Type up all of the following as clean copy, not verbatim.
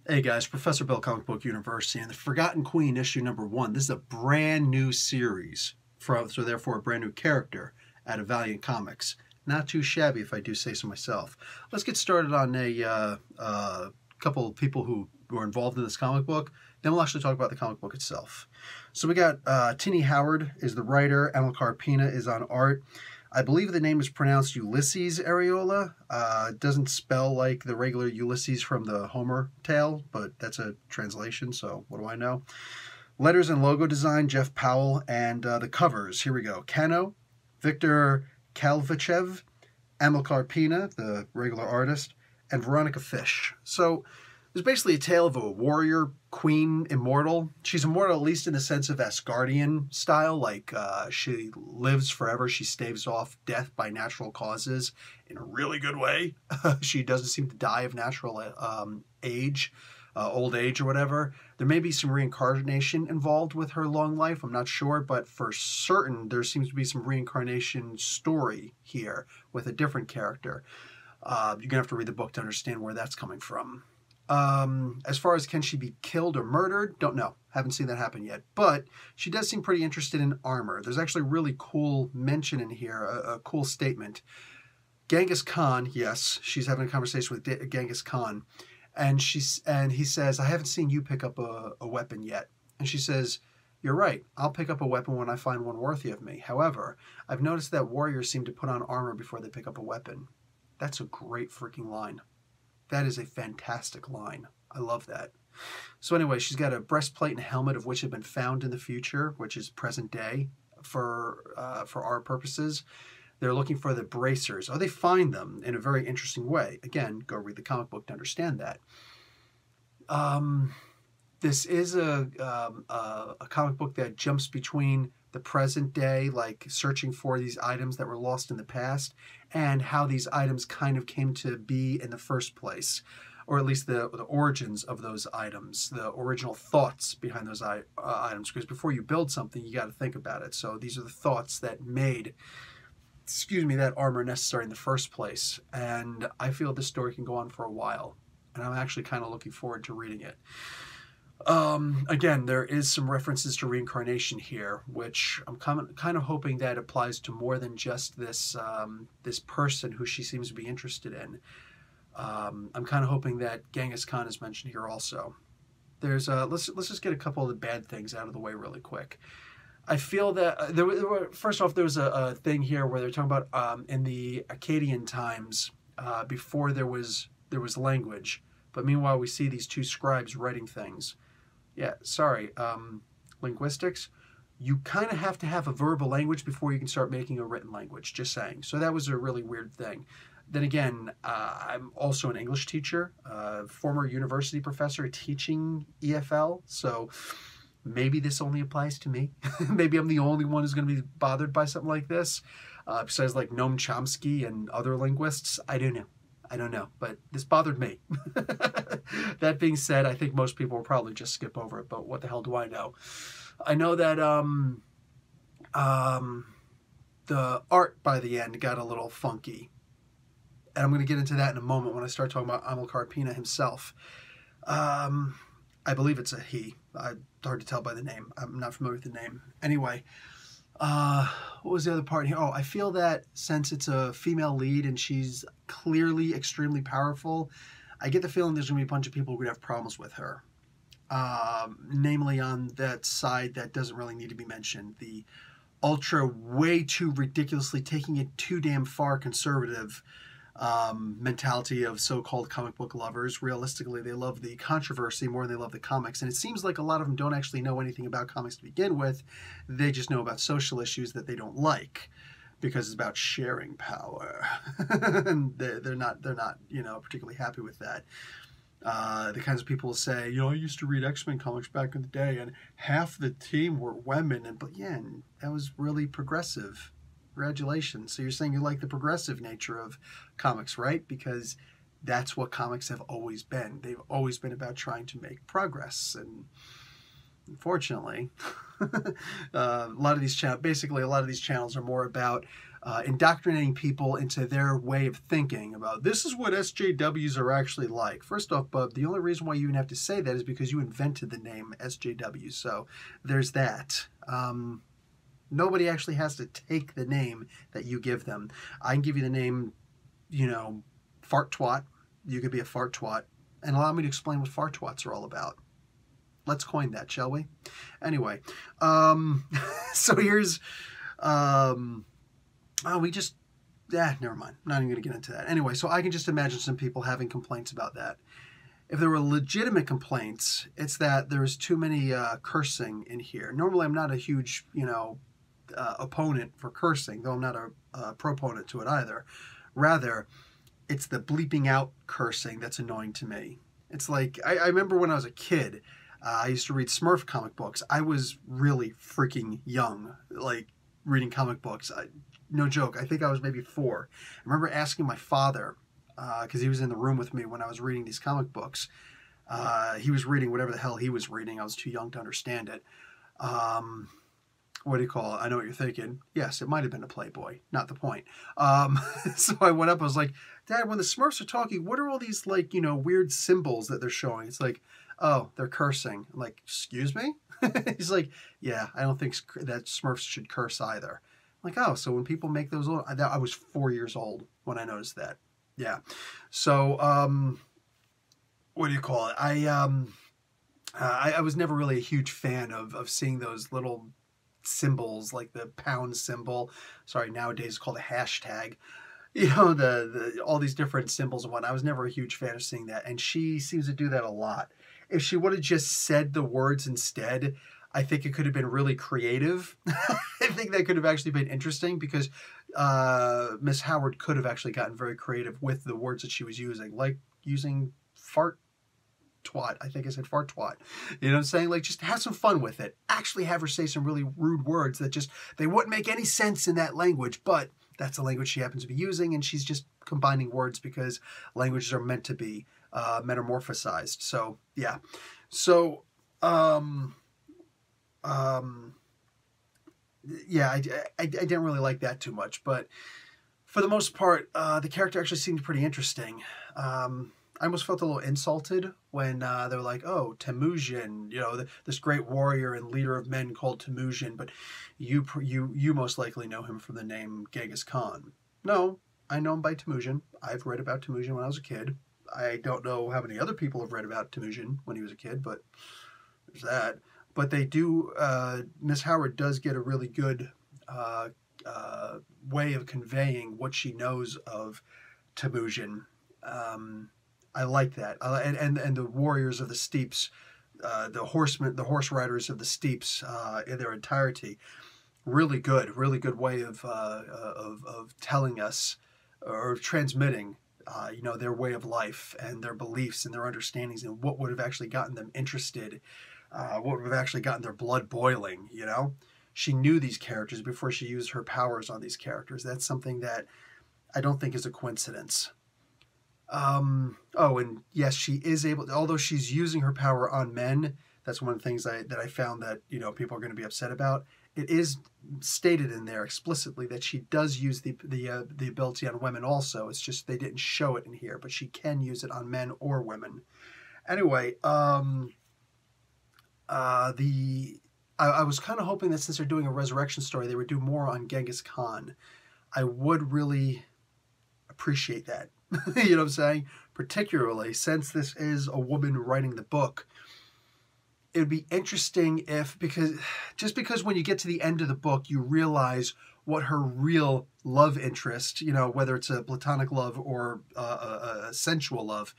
Hey guys, Professor Bill, Comic Book University, and the Forgotten Queen issue #1. This is a brand new series, so therefore a brand new character out of Valiant Comics. Not too shabby, if I do say so myself. Let's get started on a couple of people who were involved in this comic book. Then we'll actually talk about the comic book itself. So we got Tini Howard is the writer. Amilcar Pina is on art. I believe the name is pronounced Ulysses Areola. It doesn't spell like the regular Ulysses from the Homer tale, but that's a translation, so what do I know? Letters and logo design, Jeff Powell, and the covers, here we go. Kano, Victor Kalvachev, Amilcar Pina, the regular artist, and Veronica Fish. So it's basically a tale of a warrior, queen, immortal. She's immortal at least in the sense of Asgardian style, like she lives forever. She staves off death by natural causes in a really good way. She doesn't seem to die of natural age, old age or whatever. There may be some reincarnation involved with her long life. I'm not sure, but for certain there seems to be some reincarnation story here with a different character. You're going to have to read the book to understand where that's coming from. As far as can she be killed or murdered, don't know. Haven't seen that happen yet. But she does seem pretty interested in armor. There's actually a really cool mention in here, a cool statement. Genghis Khan, yes, she's having a conversation with Genghis Khan, and he says, I haven't seen you pick up a weapon yet. And she says, you're right, I'll pick up a weapon when I find one worthy of me. However, I've noticed that warriors seem to put on armor before they pick up a weapon. That's a great freaking line. That is a fantastic line. I love that. So anyway, she's got a breastplate and helmet of which have been found in the future, which is present day for our purposes. They're looking for the bracers. Oh, they find them in a very interesting way. Again, go read the comic book to understand that. This is a comic book that jumps between the present day, like searching for these items that were lost in the past, and how these items kind of came to be in the first place, or at least the origins of those items, the original thoughts behind those items. Because before you build something, you got to think about it. So these are the thoughts that made, that armor necessary in the first place. And I feel this story can go on for a while, and I'm actually kind of looking forward to reading it. Again, there is some references to reincarnation here, which I'm kind of hoping that applies to more than just this this person who she seems to be interested in. I'm kind of hoping that Genghis Khan is mentioned here also. There's let's just get a couple of the bad things out of the way really quick. I feel that first off, there was a thing here where they're talking about in the Akkadian times before there was language, but meanwhile we see these two scribes writing things. Yeah, sorry, linguistics, you kind of have to have a verbal language before you can start making a written language, just saying. So that was a really weird thing. Then again, I'm also an English teacher, former university professor teaching EFL, so maybe this only applies to me. Maybe I'm the only one who's going to be bothered by something like this, besides like Noam Chomsky and other linguists. I don't know, but this bothered me. That being said, I think most people will probably just skip over it, but what the hell do I know? I know that the art by the end got a little funky. And I'm going to get into that in a moment when I start talking about Amilcar Pina himself. I believe it's a he. Hard to tell by the name. I'm not familiar with the name. Anyway, what was the other part here? Oh, I feel that since it's a female lead and she's clearly extremely powerful, I get the feeling there's going to be a bunch of people who would have problems with her. Namely on that side that doesn't really need to be mentioned. The ultra, way too ridiculously taking it too damn far conservative mentality of so-called comic book lovers. Realistically, they love the controversy more than they love the comics, and it seems like a lot of them don't actually know anything about comics to begin with. They just know about social issues that they don't like because it's about sharing power. And they're not particularly happy with that. The kinds of people who say, I used to read X-Men comics back in the day and half the team were women, but yeah, that was really progressive. Congratulations. So you're saying you like the progressive nature of comics, right? Because that's what comics have always been. They've always been about trying to make progress. And unfortunately, a lot of these channels are more about indoctrinating people into their way of thinking about this is what SJWs are actually like. First off, Bub, the only reason why you even have to say that is because you invented the name SJW. So there's that. Nobody actually has to take the name that you give them. I can give you the name, fart twat. You could be a fart twat. And allow me to explain what fart twats are all about. Let's coin that, shall we? Anyway, so here's, never mind. I'm not even going to get into that. Anyway, so I can just imagine some people having complaints about that. If there were legitimate complaints, it's that there's too many cursing in here. Normally, I'm not a huge, opponent for cursing, though I'm not a proponent to it either. Rather, it's the bleeping out cursing that's annoying to me. It's like, I remember when I was a kid, I used to read Smurf comic books. I was really freaking young, like, reading comic books. No joke, I think I was maybe 4. I remember asking my father, because he was in the room with me when I was reading these comic books. He was reading whatever the hell he was reading. I was too young to understand it. What do you call it? I know what you're thinking. Yes, it might have been a Playboy. Not the point. So I went up. I was like, Dad, when the Smurfs are talking, what are all these, like, weird symbols that they're showing? It's like, oh, they're cursing. I'm like, excuse me? He's like, yeah, I don't think that Smurfs should curse either. I'm like, oh, so when people make those little... I was 4 years old when I noticed that. Yeah. So, what do you call it? I was never really a huge fan of seeing those little symbols, like the pound symbol. Sorry, nowadays it's called a hashtag. All these different symbols and whatnot. I was never a huge fan of seeing that, and she seems to do that a lot. If she would have just said the words instead, I think it could have been really creative. I think that could have actually been interesting because Miss Howard could have actually gotten very creative with the words that she was using, like using fart twat. I think I said fart twat. You know what I'm saying? Like, just have some fun with it. Actually have her say some really rude words that they wouldn't make any sense in that language, but that's the language she happens to be using, and she's just combining words because languages are meant to be metamorphosized. So, yeah. So, yeah, I didn't really like that too much, but for the most part, the character actually seemed pretty interesting. I almost felt a little insulted when they were like, oh, Temujin, this great warrior and leader of men called Temujin, but you most likely know him from the name Genghis Khan. No, I know him by Temujin. I've read about Temujin when I was a kid. I don't know how many other people have read about Temujin when he was a kid, but there's that. But they do, Miss Howard does get a really good way of conveying what she knows of Temujin. I like that. And the warriors of the steppes, the horse riders of the steppes in their entirety. Really good way of telling us or transmitting, their way of life and their beliefs and their understandings and what would have actually gotten them interested, what would have actually gotten their blood boiling, She knew these characters before she used her powers on these characters. That's something that I don't think is a coincidence. Oh, and yes, she is able, although she's using her power on men, that's one of the things that I found that, people are going to be upset about. It is stated in there explicitly that she does use the ability on women also. It's just they didn't show it in here, but she can use it on men or women. Anyway, I was kind of hoping that since they're doing a resurrection story, they would do more on Genghis Khan. I would really appreciate that. You know what I'm saying? Particularly since this is a woman writing the book. It would be interesting because when you get to the end of the book, you realize what her real love interest, whether it's a platonic love or a sensual love,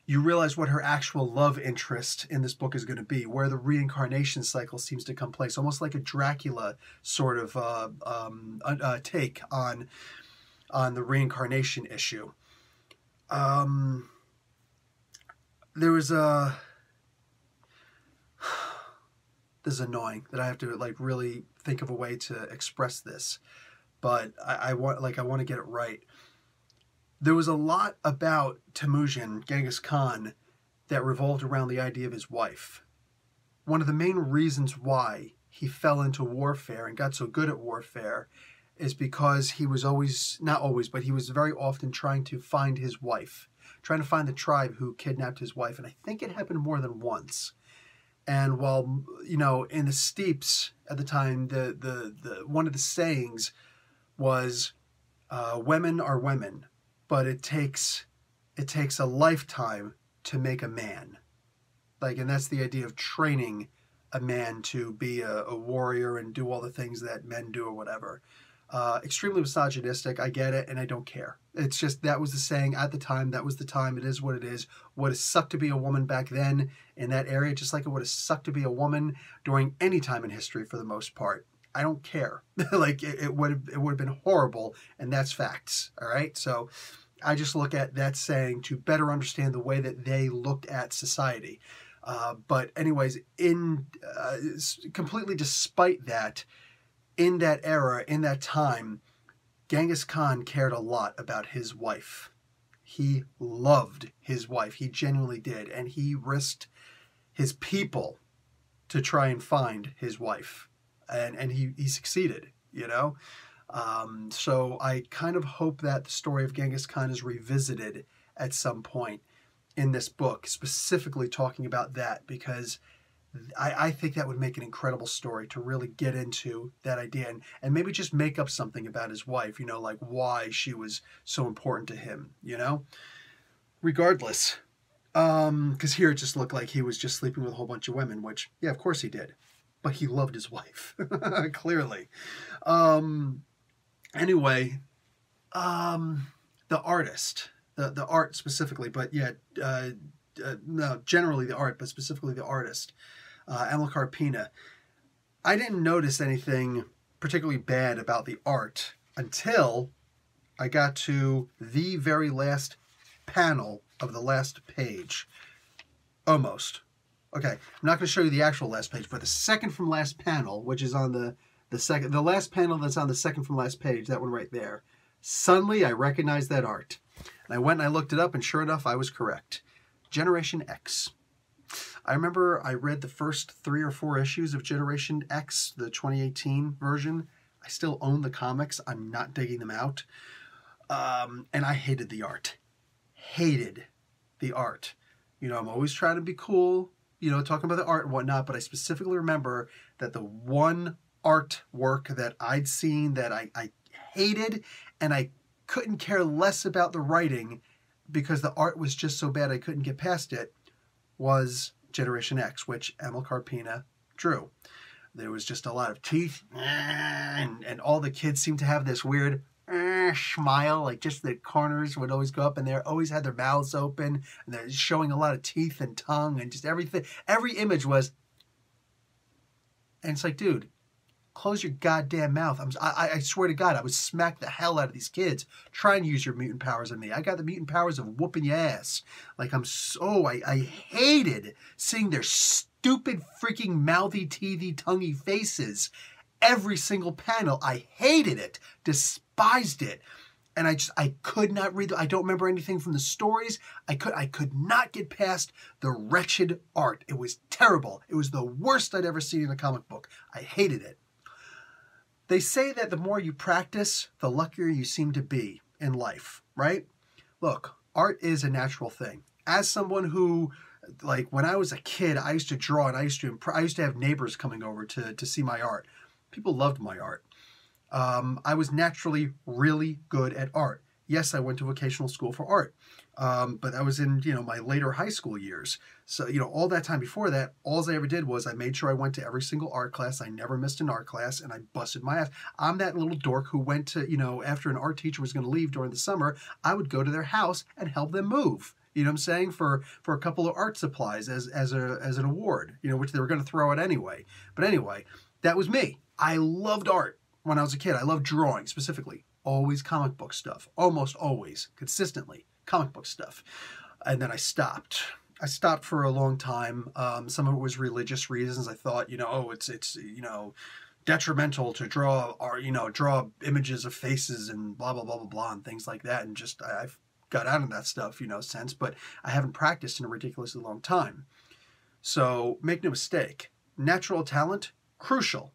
you realize what her actual love interest in this book is going to be, where the reincarnation cycle seems to come place, almost like a Dracula sort of take on the reincarnation issue. There was this is annoying that I have to really think of a way to express this, but I want to get it right. There was a lot about Temujin, Genghis Khan, that revolved around the idea of his wife. One of the main reasons why he fell into warfare and got so good at warfare is because he was always, not always, but he was very often trying to find his wife, trying to find the tribe who kidnapped his wife. And I think it happened more than once. And while, you know, in the steeps at the time, the one of the sayings was, women are women, but it takes a lifetime to make a man. Like, and that's the idea of training a man to be a warrior and do all the things that men do or whatever. Extremely misogynistic. I get it, and I don't care. It's just, that was the saying at the time. That was the time. It is what it is. Would have sucked to be a woman back then in that area, just like it would have sucked to be a woman during any time in history for the most part. I don't care. Like, it would have been horrible, and that's facts. All right? So I just look at that saying to better understand the way that they looked at society. But anyways, completely despite that, in that era, in that time, Genghis Khan cared a lot about his wife. He loved his wife. He genuinely did. And he risked his people to try and find his wife. And he succeeded, you know? So I kind of hope that the story of Genghis Khan is revisited at some point in this book, specifically talking about that, because I think that would make an incredible story to really get into that idea and maybe just make up something about his wife, you know, like why she was so important to him, you know? Regardless, because here it just looked like he was just sleeping with a whole bunch of women, which, yeah, of course he did. But he loved his wife, clearly. Anyway, the artist, the art specifically, but yeah, no, generally the art, but specifically the artist, Amilcar Pena. I didn't notice anything particularly bad about the art until I got to the very last panel of the last page. Almost. Okay, I'm not going to show you the actual last page, but the second from last panel, which is on the last panel that's on the second from last page, that one right there. Suddenly, I recognized that art. And I went and I looked it up, and sure enough, I was correct. Generation X. I remember I read the first 3 or 4 issues of Generation X, the 2018 version. I still own the comics. I'm not digging them out. And I hated the art. Hated the art. You know, I'm always trying to be cool, you know, talking about the art and whatnot, but I specifically remember that the one artwork that I'd seen that I hated, and I couldn't care less about the writing because the art was just so bad I couldn't get past it, was Generation X, which Amilcar Pena drew. There was just a lot of teeth, and all the kids seemed to have this weird smile, like just the corners would always go up, and they always had their mouths open, and they're showing a lot of teeth and tongue, and just everything. Every image was, and it's like, dude, close your goddamn mouth. I swear to God, I would smack the hell out of these kids trying to use your mutant powers on me. I got the mutant powers of whooping your ass. Like, I hated seeing their stupid freaking mouthy, teethy, tonguey faces. Every single panel, I hated it, despised it. And I could not read. I don't remember anything from the stories. I could not get past the wretched art. It was terrible. It was the worst I'd ever seen in a comic book. I hated it. They say that the more you practice, the luckier you seem to be in life, right? Look, art is a natural thing. As someone who, like, when I was a kid, I used to draw, and I used to have neighbors coming over to see my art. People loved my art. I was naturally really good at art. Yes, I went to vocational school for art, but I was in, you know, my later high school years. So, you know, all that time before that, all I ever did was I made sure I went to every single art class. I never missed an art class, and I busted my ass. I'm that little dork who went to, you know, after an art teacher was going to leave during the summer, I would go to their house and help them move. You know what I'm saying? For a couple of art supplies as an award, you know, which they were going to throw out anyway. But anyway, that was me. I loved art when I was a kid. I loved drawing specifically. Always comic book stuff. Almost always. Consistently. Comic book stuff. And then I stopped. I stopped for a long time. Some of it was religious reasons. I thought, you know, oh, it's you know, detrimental to draw, or, you know, draw images of faces and blah, blah, blah, blah, blah, and things like that. And just, I've got out of that stuff, you know, since. But I haven't practiced in a ridiculously long time. So make no mistake. Natural talent, crucial.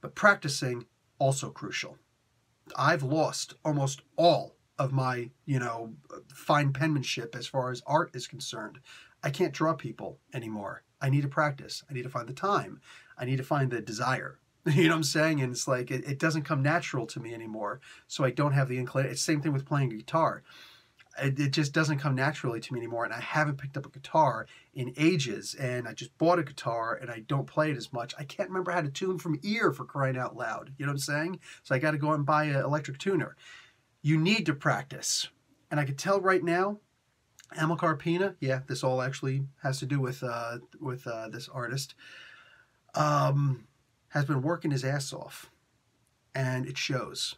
But practicing, also crucial. I've lost almost all of my, fine penmanship as far as art is concerned. I can't draw people anymore. I need to practice. I need to find the time. I need to find the desire. You know what I'm saying? And it's like, it doesn't come natural to me anymore. So I don't have the inclination. It's the same thing with playing a guitar. It just doesn't come naturally to me anymore. And I haven't picked up a guitar in ages. And I just bought a guitar and I don't play it as much. I can't remember how to tune from ear, for crying out loud. You know what I'm saying? So I got to go and buy an electric tuner. You need to practice. And I could tell right now, Amilcar Pina, yeah, this all actually has to do with this artist, has been working his ass off. And it shows.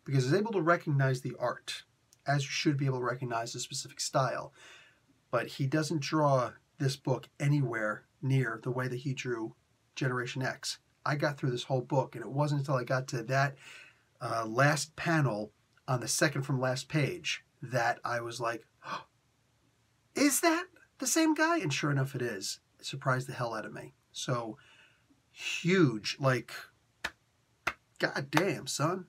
Because he's able to recognize the art, as you should be able to recognize a specific style. But he doesn't draw this book anywhere near the way that he drew Generation X. I got through this whole book, and it wasn't until I got to that last panel on the second from last page that I was like, oh, is that the same guy? And sure enough, it is. It surprised the hell out of me. So, huge, like, god damn, son.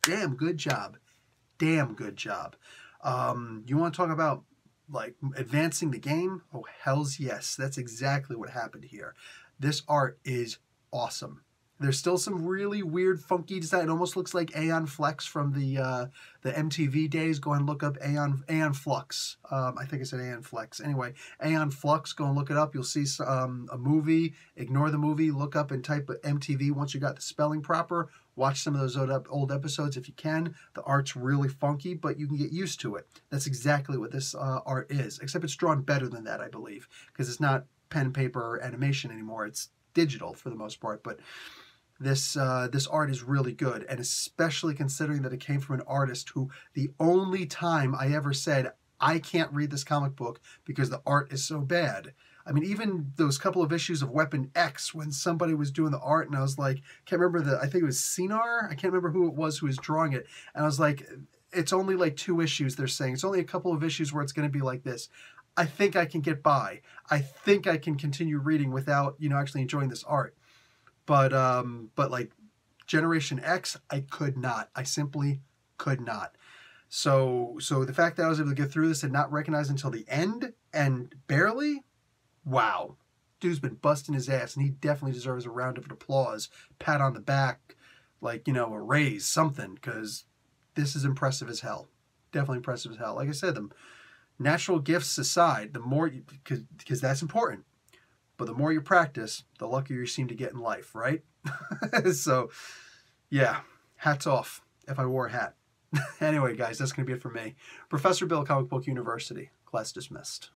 Damn good job. Damn good job. You want to talk about, like, advancing the game? Oh, hells yes. That's exactly what happened here. This art is awesome. There's still some really weird, funky design. It almost looks like Aeon Flex from the MTV days. Go and look up Aeon Flux. I think I said Aeon Flex. Anyway, Aeon Flux. Go and look it up. You'll see a movie. Ignore the movie. Look up and type MTV once you got the spelling proper. Watch some of those old episodes if you can. The art's really funky, but you can get used to it. That's exactly what this art is, except it's drawn better than that, I believe, because it's not pen and paper or animation anymore. It's digital for the most part, but this art is really good, and especially considering that it came from an artist who the only time I ever said, I can't read this comic book because the art is so bad. I mean, even those couple of issues of Weapon X, when somebody was doing the art, and I was like, can't remember I think it was Cinar? I can't remember who it was who was drawing it. And I was like, it's only like 2 issues, they're saying. It's only a couple of issues where it's going to be like this. I think I can get by. I think I can continue reading without, actually enjoying this art. But like Generation X, I could not. I simply could not. So the fact that I was able to get through this and not recognize until the end, and barely, wow. Dude's been busting his ass, and he definitely deserves a round of applause, pat on the back, like, a raise, something, because this is impressive as hell. Definitely impressive as hell. Like I said, the natural gifts aside, the more, because that's important. But the more you practice, the luckier you seem to get in life, right? So, yeah, hats off if I wore a hat. Anyway, guys, that's going to be it for me. Professor Bill, Comic Book University. Class dismissed.